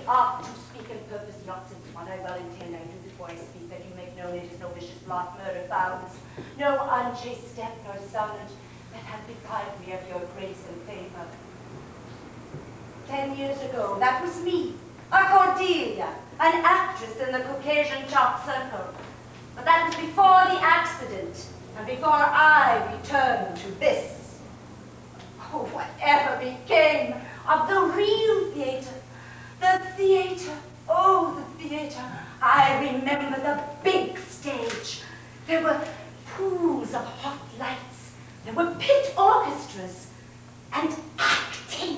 oft to speak and purpose not since what I well intend I do before I speak, that you make known it is no vicious blot, murder, violence, no unchaste step nor sonnet that hath deprived me of your grace and favor. 10 years ago, that was me, a Cordelia, an actress in the Caucasian top circle. But that was before the accident, and before I returned to this. Oh, whatever became of the real theater? The theater, oh, the theater. I remember the big stage. There were pools of hot lights. There were pit orchestras and acting.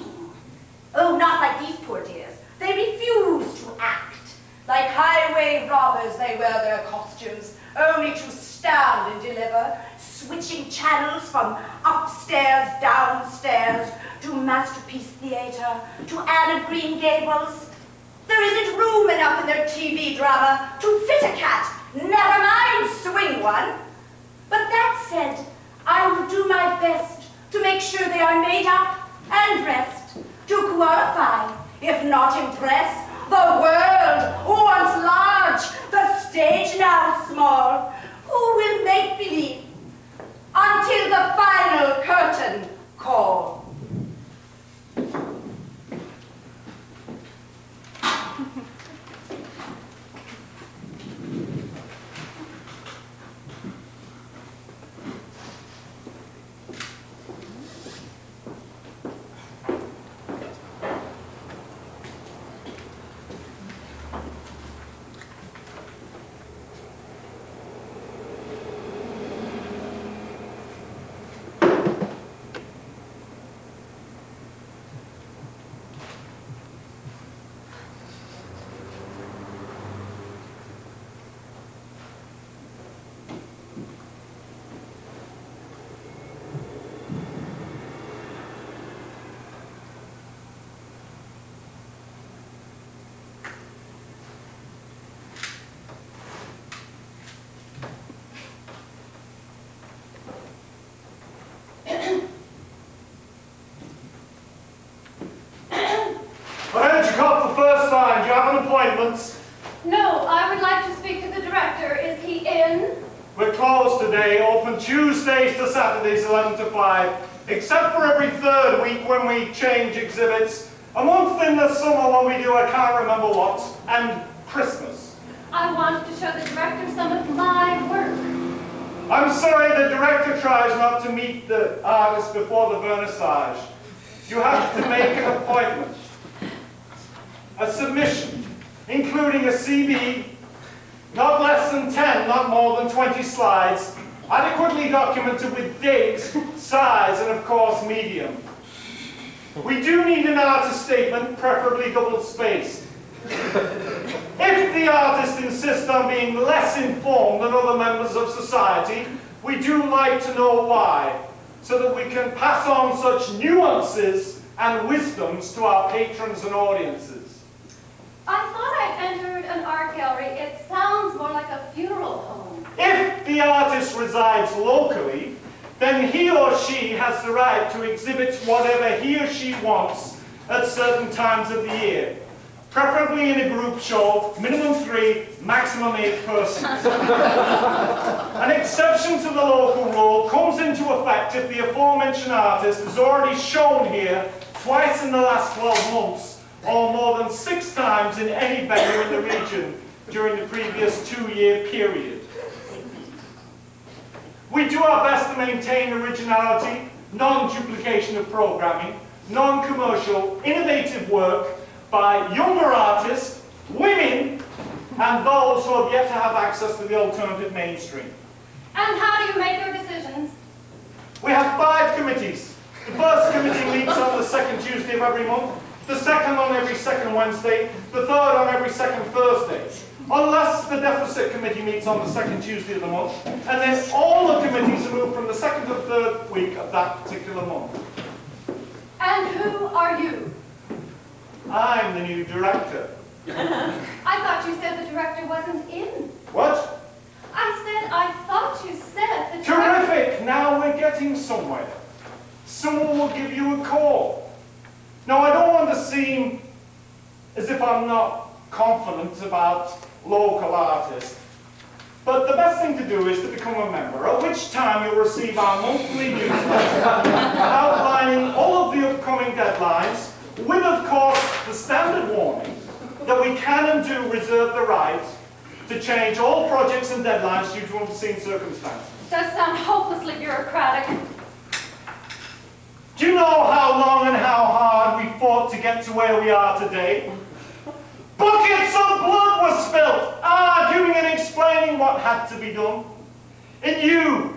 Oh, not like these poor dears. They refuse to act. Like highway robbers, they wear their costumes, only to stand and deliver, switching channels from upstairs, downstairs, to Masterpiece Theatre, to Anne of Green Gables. There isn't room enough in their TV drama to fit a cat, never mind swing one. But that said, I will do my best to make sure they are made up and dressed, to qualify, if not impress, the world, once large, the stage now small, who will make believe until the final curtain call. No, I would like to speak to the director. Is he in? We're closed today, open Tuesdays to Saturdays 11 to 5, except for every third week when we change exhibits, a month in the summer when we do I can't remember what, and Christmas. I want to show the director some of my work. I'm sorry, the director tries not to meet the artist before the vernissage. You have to make an appointment. A submission, including a CV, not less than 10, not more than 20 slides, adequately documented with date, size, and of course, medium. We do need an artist statement, preferably double-spaced. If the artist insists on being less informed than other members of society, we do like to know why, so that we can pass on such nuances and wisdoms to our patrons and audiences. I thought I'd entered an art gallery. It sounds more like a funeral home. If the artist resides locally, then he or she has the right to exhibit whatever he or she wants at certain times of the year, preferably in a group show, minimum 3, maximum 8 persons. An exception to the local rule comes into effect if the aforementioned artist has already shown here twice in the last 12 months, or more than 6 times in any venue in the region during the previous 2-year period. We do our best to maintain originality, non-duplication of programming, non-commercial, innovative work by younger artists, women, and those who have yet to have access to the alternative mainstream. And how do you make your decisions? We have 5 committees. The first committee meets on the 2nd Tuesday of every month, the second on every 2nd Wednesday, the third on every 2nd Thursday. Unless the deficit committee meets on the 2nd Tuesday of the month, and then all the committees are moved from the 2nd to 3rd week of that particular month. And who are you? I'm the new director. I thought you said the director wasn't in. What? I thought you said the director... Terrific! Now we're getting somewhere. Someone will give you a call. Now, I don't want to seem as if I'm I'm not confident about local artists. But the best thing to do is to become a member, at which time you'll receive our monthly newsletter outlining all of the upcoming deadlines, with, of course, the standard warning that we can and do reserve the right to change all projects and deadlines due to unforeseen circumstances. Does sound hopelessly bureaucratic. Do you know how long and how hard we fought to get to where we are today? Buckets of blood were spilt, arguing and explaining what had to be done. And you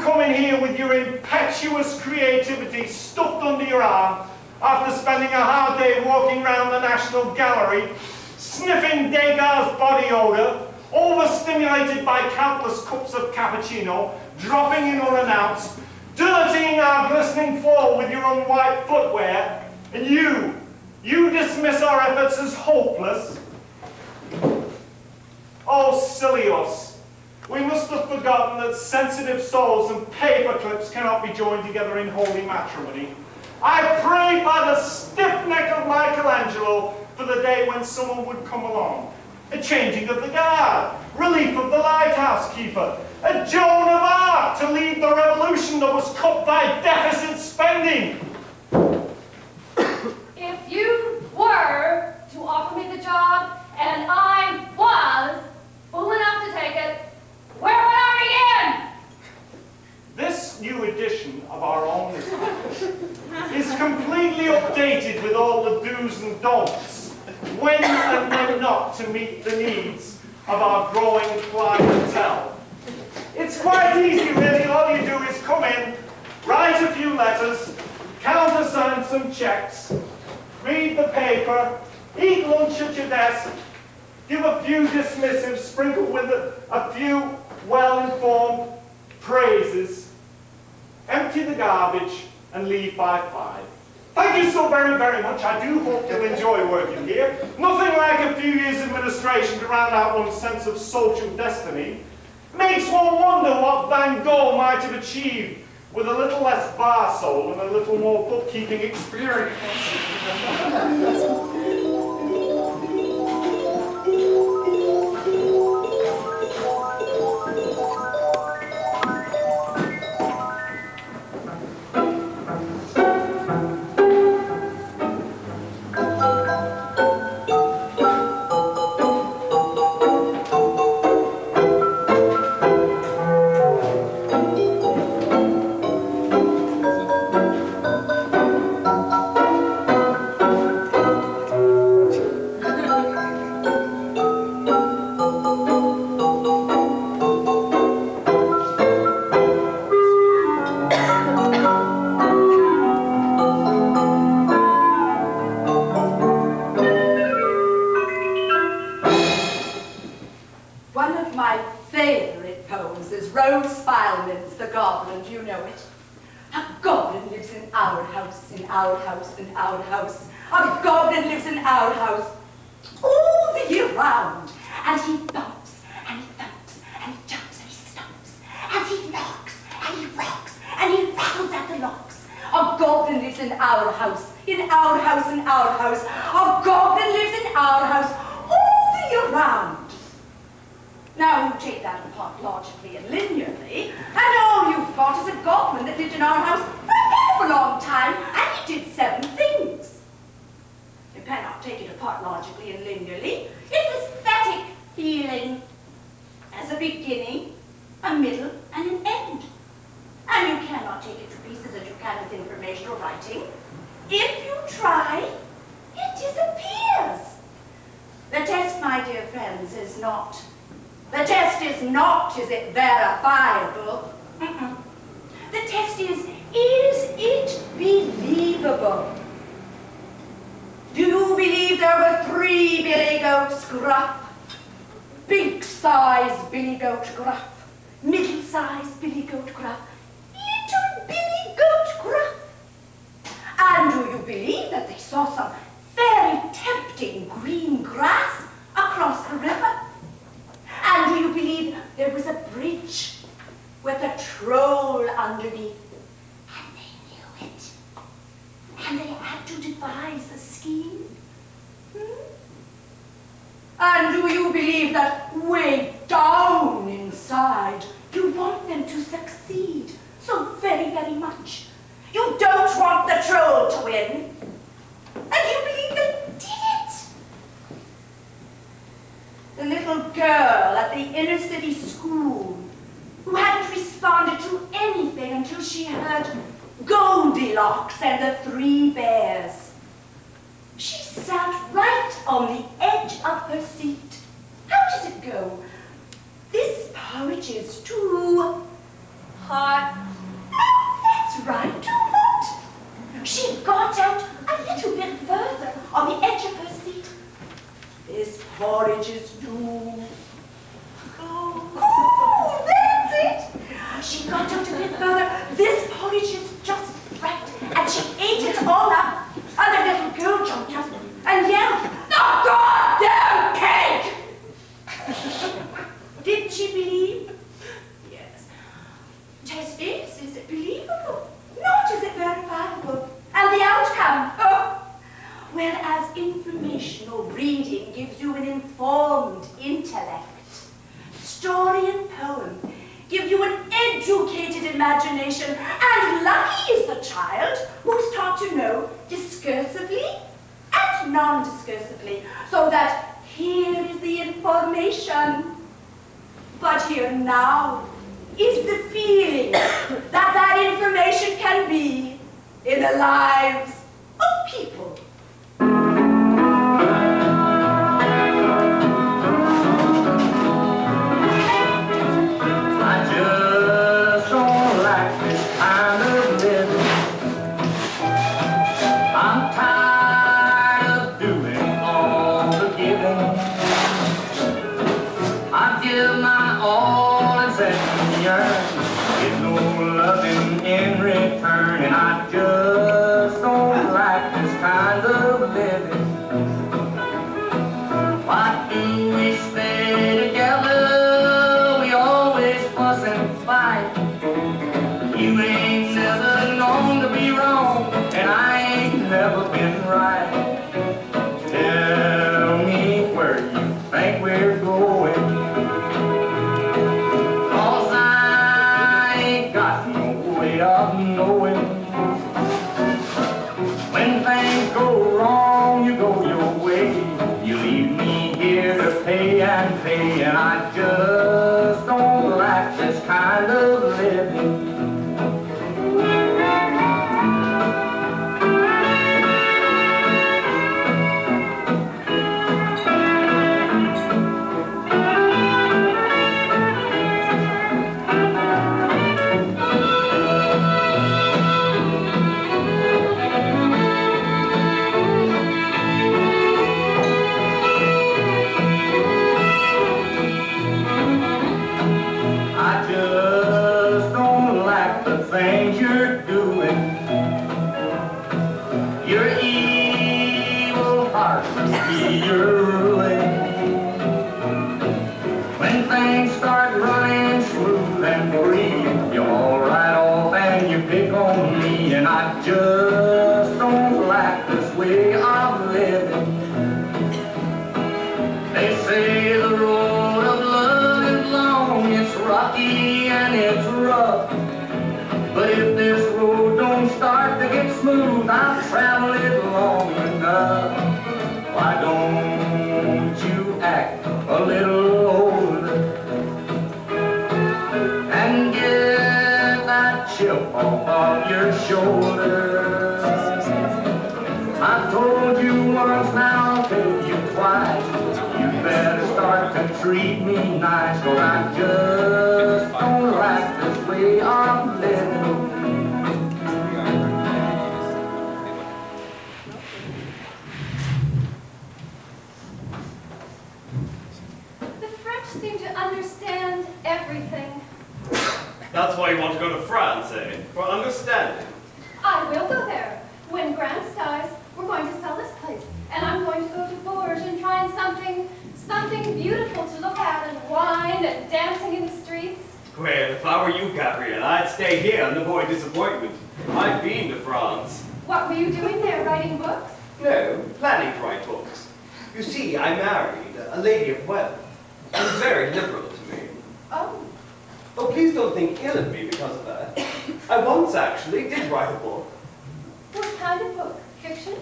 coming here with your impetuous creativity stuffed under your arm after spending a hard day walking around the National Gallery, sniffing Degas' body odor, overstimulated by countless cups of cappuccino, dropping in unannounced, dirtying our glistening floor with your unwiped footwear, and you dismiss our efforts as hopeless. Oh, silly us. We must have forgotten that sensitive souls and paper clips cannot be joined together in holy matrimony. I prayed by the stiff neck of Michelangelo for the day when someone would come along. A changing of the guard, relief of the lighthouse keeper, a Joan of Arc to lead the revolution that was cut by deficit spending. If you were to offer me the job, and I was fool enough to take it, where would I begin? This new edition of our own is completely updated with all the do's and don'ts, when and when not to meet the needs of our growing clientele. It's quite easy, really. All you do is come in, write a few letters, countersign some checks, read the paper, eat lunch at your desk, give a few dismissives, sprinkled with a few well-informed praises, empty the garbage, and leave by 5. Thank you so very, very much. I do hope you'll enjoy working here. Nothing like a few years administration to round out one's sense of social destiny. Makes one wonder what Van Gogh might have achieved with a little less bar soul and a little more bookkeeping experience. And do you believe that way down inside, you want them to succeed so very, very much? You don't want the troll to win. And you believe they did it. The little girl at the inner city school who hadn't responded to anything until she heard Goldilocks and the Three Bears. She sat right on the edge of her seat. How does it go? This porridge is too hot. No, that's right, too hot. She got out a little bit further on the edge of her seat. This porridge is too cool. That's it. She got out a bit further. This porridge is just right. And she ate it all up. And the little girl jumped up and yelled, "The goddamn cake!" Did she believe? Yes. Test is it believable? Not is it verifiable? And the outcome? Oh. Whereas informational reading gives you an informed intellect, story and poem give you an educated imagination, and lucky is the child who is taught to know discursively and non-discursively, so that here is the information, but here now is the feeling that that information can be in the lives of people. And I just don't like this kind of living. I've traveled it long enough. Why don't you act a little older and get that chip off of your shoulder? I told you once, now I'll tell you twice. You better start to treat me nice, 'cause I just don't like this way of living. Seem to understand everything. That's why you want to go to France, eh? For understanding. I will go there. When Grant dies, we're going to sell this place. And I'm going to go to Bourges and find something beautiful to look at, and wine and dancing in the streets. Well, if I were you, Gabrielle, I'd stay here and avoid disappointment. I've been to France. What were you doing there, writing books? No, planning to write books. You see, I married a lady of wealth. She was very liberal to me. Oh. Oh, please don't think ill of me because of that. I once actually did write a book. What kind of book? Fiction?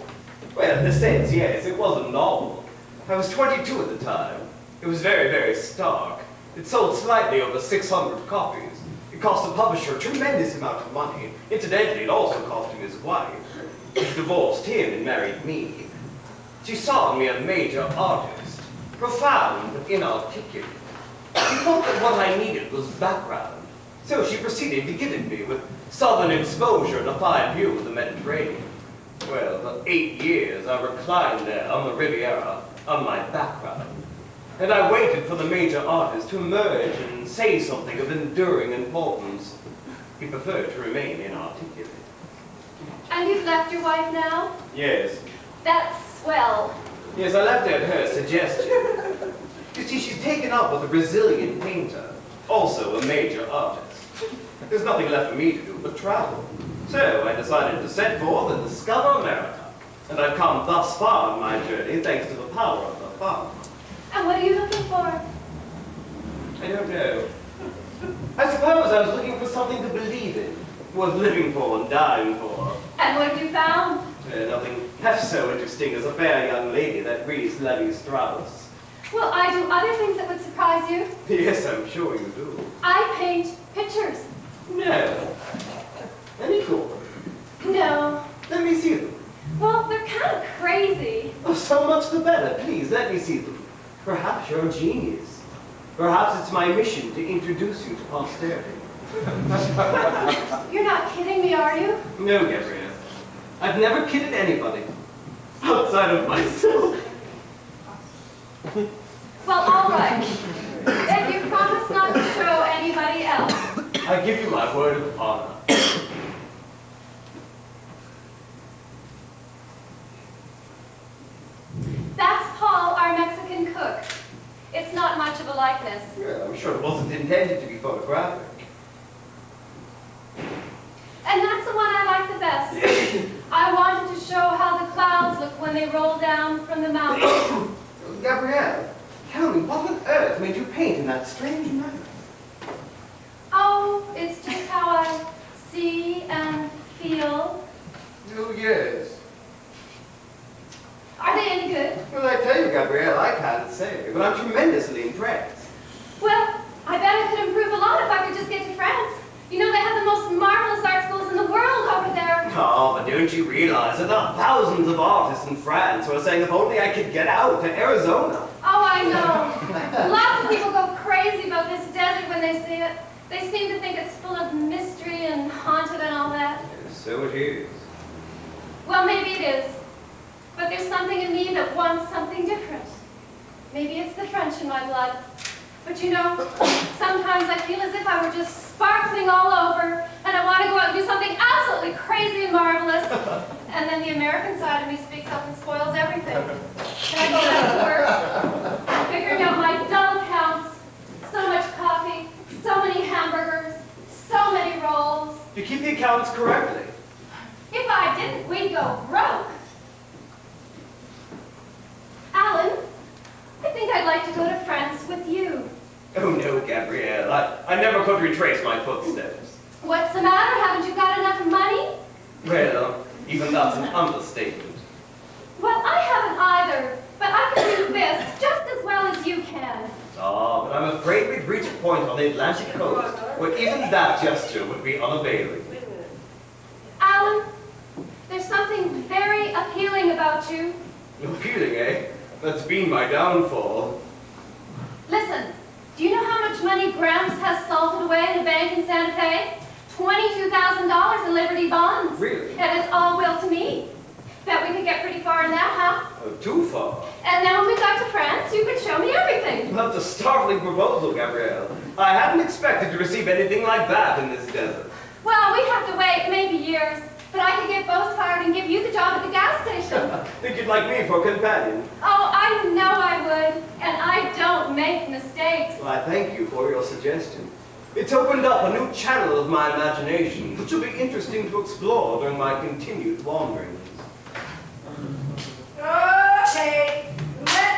Well, in a sense, yes, it was a novel. I was 22 at the time. It was very, very stark. It sold slightly over 600 copies. It cost the publisher a tremendous amount of money. Incidentally, it also cost him his wife. She divorced him and married me. She saw in me a major artist, profound but inarticulate. She thought that what I needed was background. So she proceeded to give it me with southern exposure and a fine view of the Mediterranean. Well, for 8 years I reclined there on the Riviera on my background. And I waited for the major artist to emerge and say something of enduring importance. He preferred to remain inarticulate. And you've left your wife now? Yes. That's swell. Yes, I left at her suggestion. You see, she's taken up with a Brazilian painter, also a major artist. There's nothing left for me to do but travel. So I decided to set forth and discover America. And I've come thus far on my journey thanks to the power of the farm. And what are you looking for? I don't know. I suppose I was looking for something to believe in, worth living for and dying for. And what have you found? Nothing half so interesting as a fair young lady that reads Levi-Strauss. Well, I do other things that would surprise you. Yes, I'm sure you do. I paint pictures. No. Any cool? No. Let me see them. Well, they're kind of crazy. Oh, so much the better. Please, let me see them. Perhaps you're a genius. Perhaps it's my mission to introduce you to posterity. You're not kidding me, are you? No, Gabrielle. I've never kidded anybody. Outside of myself. Well, all right. If you promise not to show anybody else. I give you my word of honor. That's Paul, our Mexican cook. It's not much of a likeness. Yeah, I'm sure it wasn't intended to be photographic. And that's the one I like the best. I wanted to show how the clouds look when they roll down from the mountains. Gabrielle, tell me, what on earth made you paint in that strange manner? Oh, it's just how I see and feel. Oh, yes. Are they any good? Well, I tell you, Gabrielle, I can't say, but I'm tremendously impressed. Well, I bet I could improve a lot if I could just get to France. You know, they have the most marvelous art schools in the world over there. Oh, but don't you realize that there are thousands of artists in France who are saying if only I could get out to Arizona. Oh, I know. Lots of people go crazy about this desert when they see it. They seem to think it's full of mystery and haunted and all that. So it is. Well, maybe it is. But there's something in me that wants something different. Maybe it's the French in my blood. But you know, sometimes I feel as if I were just sparkling all over, and I want to go out and do something absolutely crazy and marvelous. And then the American side of me speaks up and spoils everything. And I go back to work, figuring out my dull accounts, so much coffee, so many hamburgers, so many rolls. You keep the accounts correctly. If I didn't, we'd go broke. Alan, I think I'd like to go to France with you. Oh no, Gabrielle, I never could retrace my footsteps. What's the matter? Haven't you got enough money? Well, even that's an understatement. Well, I haven't either, but I can do this just as well as you can. Ah, but I'm afraid we'd reach a point on the Atlantic coast where even that gesture would be unavailing. Alan, there's something very appealing about you. Appealing, eh? That's been my downfall. Listen, do you know how much money Gramps has salted away in a bank in Santa Fe? $22,000 in Liberty bonds. Really? And it's all will to me. Bet we could get pretty far in that, huh? Oh, too far. And then when we got to France, you could show me everything. That's a startling proposal, Gabrielle. I hadn't expected to receive anything like that in this desert. Well, we have to wait maybe years, but I could get both hired and give you the job at the gas station. Think you'd like me for a companion? Oh, I know I would, and I don't make mistakes. Well, I thank you for your suggestion. It's opened up a new channel of my imagination, which will be interesting to explore during my continued wanderings. Okay, let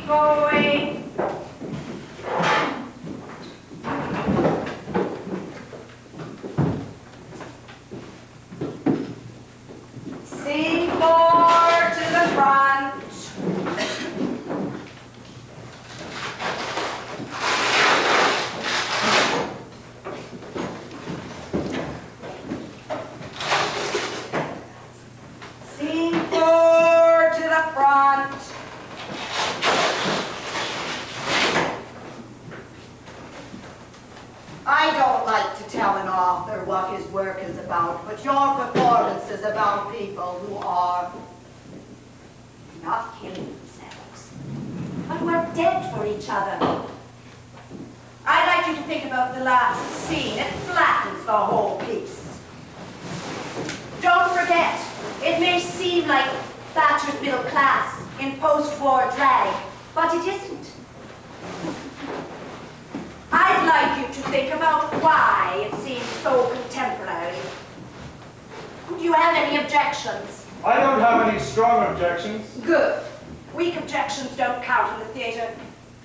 Keep going. C4 to the front. C4 to the front. I don't like to tell an author what his work is about, but your performance is about people who are Not killing themselves, but who are dead for each other. I'd like you to think about the last scene. It flattens the whole piece. Don't forget, it may seem like Thatcher's middle class in post-war drag, but it isn't. I'd like you to think about why it seems so contemporary. Do you have any objections? I don't have any strong objections. Good. Weak objections don't count in the theater.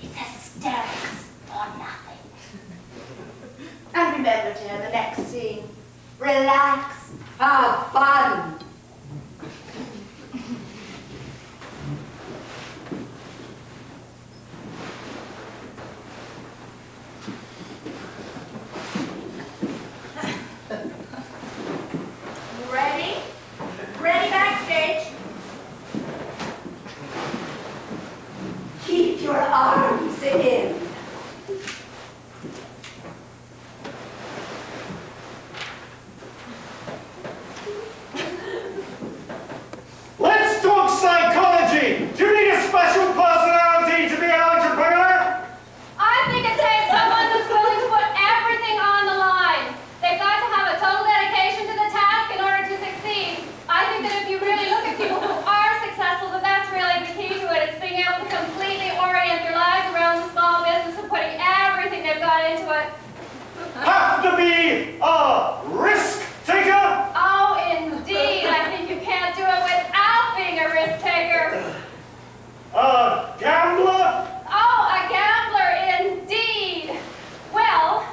It's hysterics or nothing. And remember, dear, the next scene. Relax. Have fun. Ready? Ready backstage? Keep your arms in. Let's talk psychology. Do you need a special personality to be an entrepreneur? I think it takes someone who's willing to put everything on the line. They've got to have a total dedication to the task in order to succeed. I think that if you really look at people who are successful, that's really the key to it. It's being able to completely orient their lives around the small business and putting everything they've got into it. Have to be a risk taker? Oh, indeed. I think you can't do it without being a risk taker. A gambler? Oh, a gambler indeed. Well,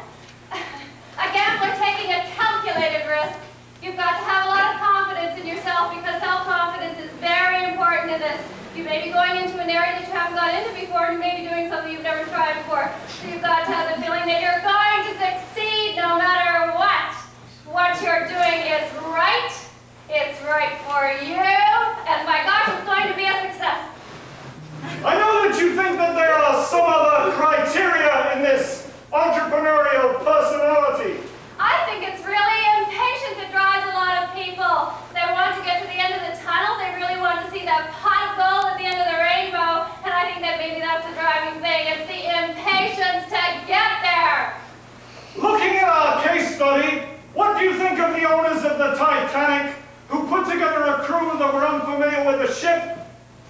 a gambler taking a calculated risk. You've got to have a lot of confidence in yourself because self-confidence is very important in this. You may be going into an area that you haven't gone into before, and you may be doing something you've never tried before. So you've got to have the feeling that you're going to succeed no matter what. What you're doing is right. It's right for you. And my gosh, it's going to be a success. I know that you think that there are some other criteria in this entrepreneurial personality. I think it's really impatience that drives a lot of people. They want to get to the end of the tunnel. They really want to see that pot of gold at the end of the rainbow. And I think that maybe that's the driving thing. It's the impatience to get there. Looking at our case study, what do you think of the owners of the Titanic who put together a crew that were unfamiliar with the ship,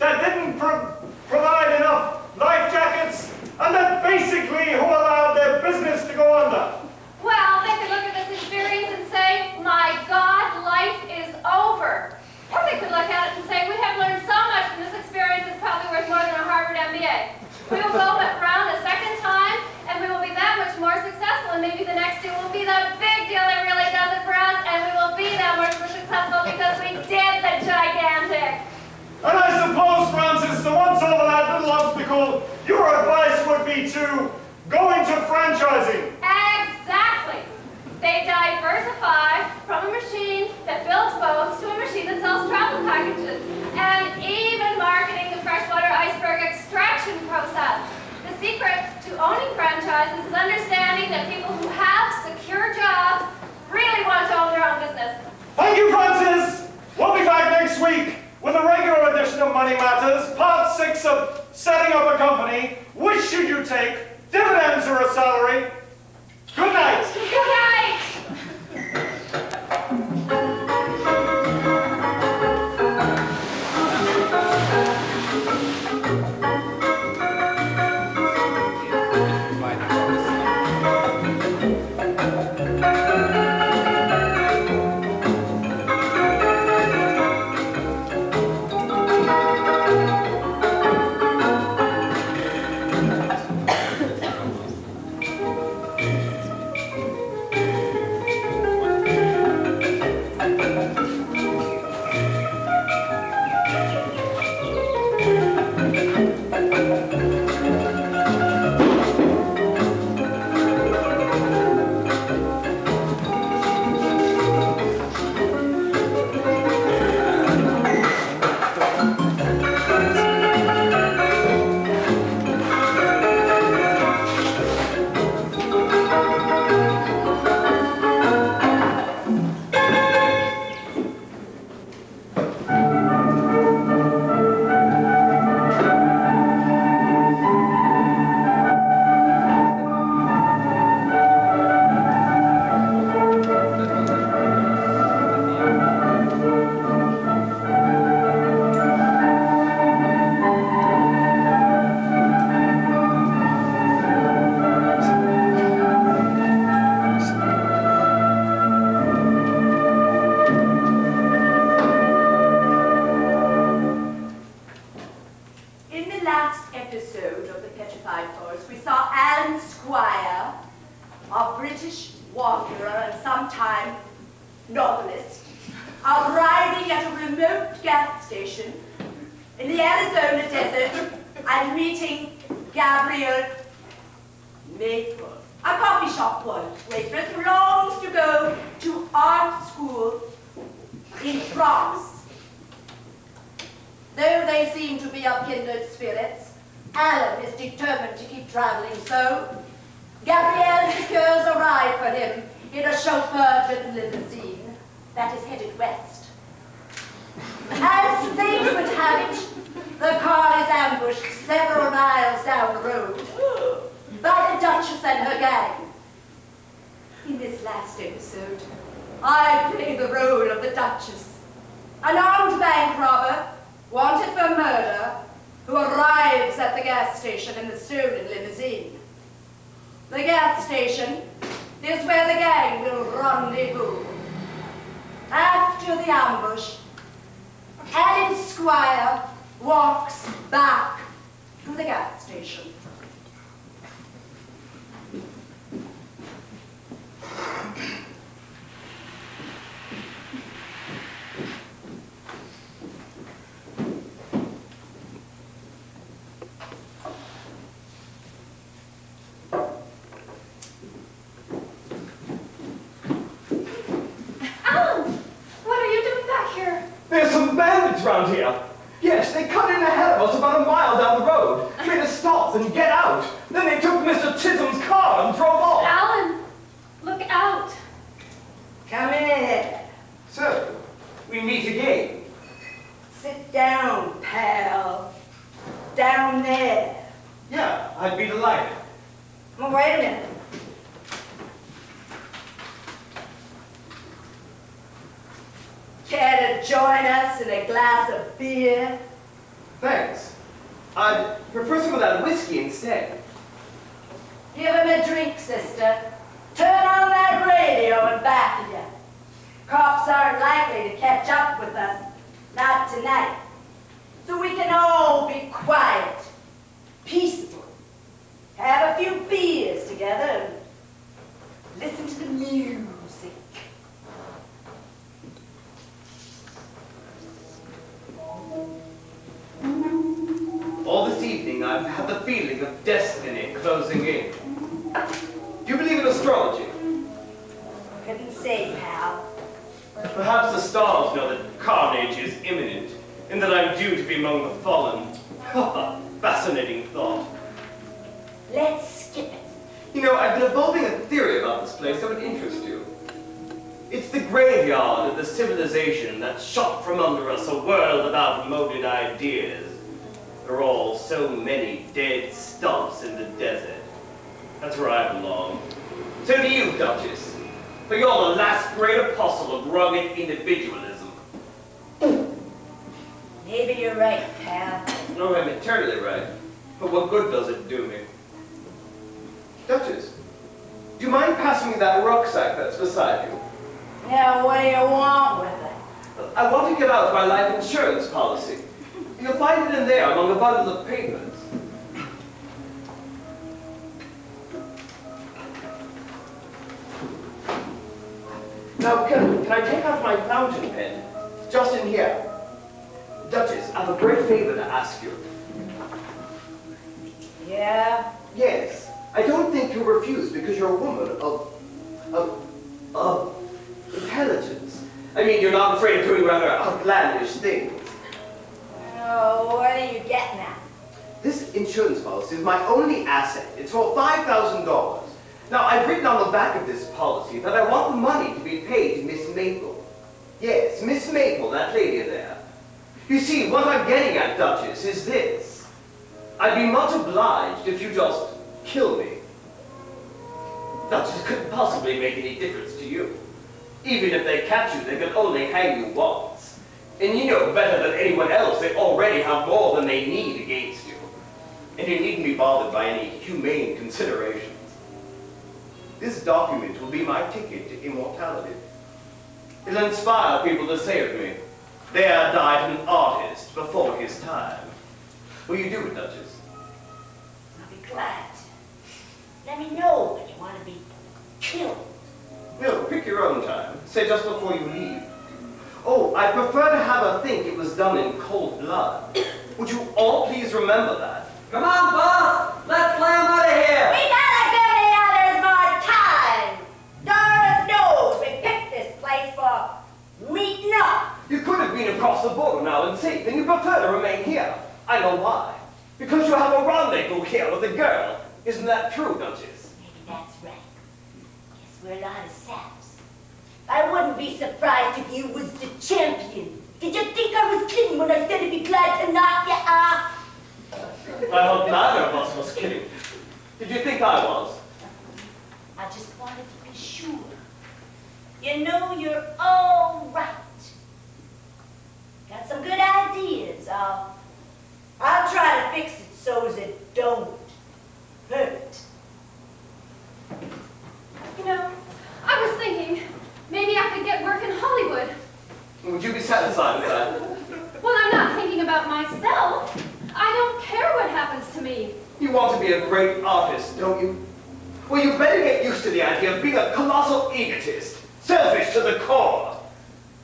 that didn't provide enough life jackets, and that basically who allowed their business to go under? Well, they could look at this experience and say, my God, life is over. Or they could look at it and say, we have learned so much from this experience, it's probably worth more than a Harvard MBA. We will go around a second time, and we will be that much more successful, and maybe the next deal will be the big deal that really does it for us, and we will be that much more successful because we did the gigantic. And I suppose, Francis, that once over that little obstacle, your advice would be to go into franchising. Exactly. They diversify from a machine that builds boats to a machine that sells travel packages, and even marketing the freshwater iceberg extraction process. The secret to owning franchises is understanding that people who have secure jobs really want to own their own business. Thank you, Francis. We'll be back next week with a regular edition of Money Matters, part 6 of setting up a company. Which should you take, dividends or a salary? Good night. Good night. episode of the Petrified Forest, we saw Alan Squire, a British wanderer and sometime novelist, arriving at a remote gas station in the Arizona desert and meeting Gabrielle Maple, a coffee shop waitress who longs to go to art school in France. Though they seem to be of kindred spirits, Alan is determined to keep traveling, so Gabrielle secures a ride for him in a chauffeur-driven limousine that is headed west. As fate would have it, the car is ambushed several miles down the road by the Duchess and her gang. In this last episode, I play the role of the Duchess, an armed bank robber wanted for murder who arrives at the gas station in the stolen limousine. The gas station is where the gang will rendezvous. After the ambush, Alan Squire walks back to the gas station. There's some bandits around here. Yes, they cut in ahead of us about a mile down the road, made us stop and get out. Then they took Mr. Chisholm's car and drove off. Alan, look out. Come in. So, we meet again. Sit down, pal. Down there. Yeah, I'd be delighted. Well, wait a minute. Care to join us in a glass of beer? Thanks. I'd prefer some of that whiskey instead. Give him a drink, sister. Turn on that radio and back of you. Cops aren't likely to catch up with us. Not tonight. So we can all be quiet, peaceful, have a few beers together and listen to the music. All this evening, I've had the feeling of destiny closing in. Do you believe in astrology? Couldn't say, pal. Perhaps the stars know that carnage is imminent, and that I'm due to be among the fallen. Fascinating thought. Let's skip it. You know, I've been evolving a theory about this place that would interest you. It's the graveyard of the civilization that shot from under us a world of outmoded ideas. There are all so many dead stumps in the desert. That's where I belong. So do you, Duchess. For you're the last great apostle of rugged individualism. Maybe you're right, pal. No, I'm eternally right. But what good does it do me? Duchess, do you mind passing me that rucksack that's beside you? Now, what do you want with it? I want to get out my life insurance policy. You'll find it in there among a bundle of papers. Now, can I take out my fountain pen? It's just in here. Duchess, I have a great favor to ask you. Yeah? Yes. I don't think you'll refuse because you're a woman of intelligence. I mean, you're not afraid of doing rather outlandish things. Oh, what are you getting at? This insurance policy is my only asset. It's for $5,000. Now, I've written on the back of this policy that I want the money to be paid to Miss Maple. Yes, Miss Maple, that lady there. You see, what I'm getting at, Duchess, is this. I'd be much obliged if you just kill me. Duchess couldn't possibly make any difference to you. Even if they catch you, they can only hang you once. And you know better than anyone else they already have more than they need against you. And you needn't be bothered by any humane considerations. This document will be my ticket to immortality. It'll inspire people to say of me, there died an artist before his time. Will you do it, Duchess? just before you leave? Oh, I prefer to have her think it was done in cold blood. Would you all please remember that? Come on, boss! Let's lay him out of here! We gotta give the others more time. Doris knows we picked this place for meeting up. You could have been across the border now and safe, and you prefer to remain here. I know why. Because you have a rendezvous here with a girl. Isn't that true, Duchess? Maybe that's right. Guess we're a lot of saps. I wouldn't be surprised if you was the champion. Did you think I was kidding when I said I'd be glad to knock you off? I hope neither of us was kidding. Did you think I was? I just wanted to be sure. You know you're all right. Got some good ideas. I'll try to fix it so as it don't hurt. You know, I was thinking maybe I could get work in Hollywood. Would you be satisfied with that? Well, I'm not thinking about myself. I don't care what happens to me. You want to be a great artist, don't you? Well, you better get used to the idea of being a colossal egotist, selfish to the core.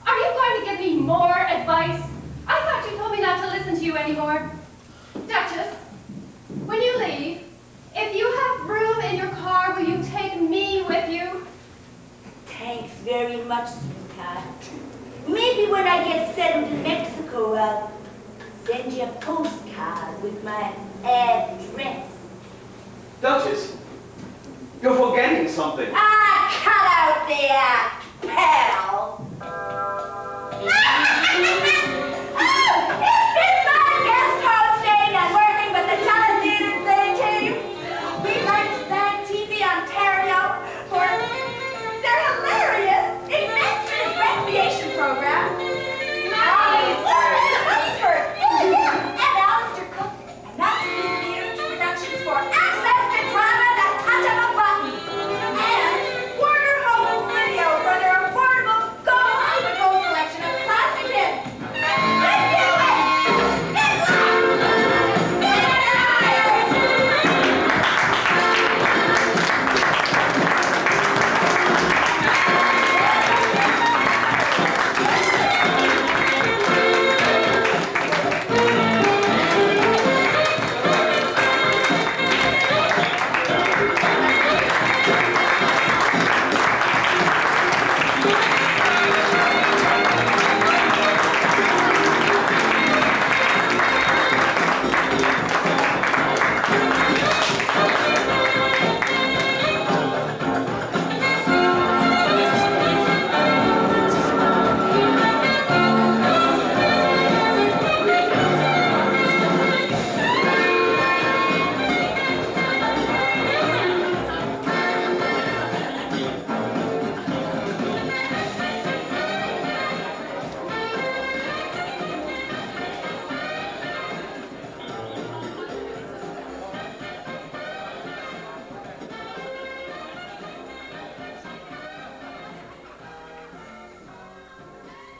Are you going to give me more advice? I thought you told me not to listen to you anymore. Duchess, when you leave, if you have room in your car, will you take me with you? Thanks very much, sweetheart. Maybe when I get settled in Mexico, I'll send you a postcard with my address. Duchess, you're forgetting something. Cut out the act,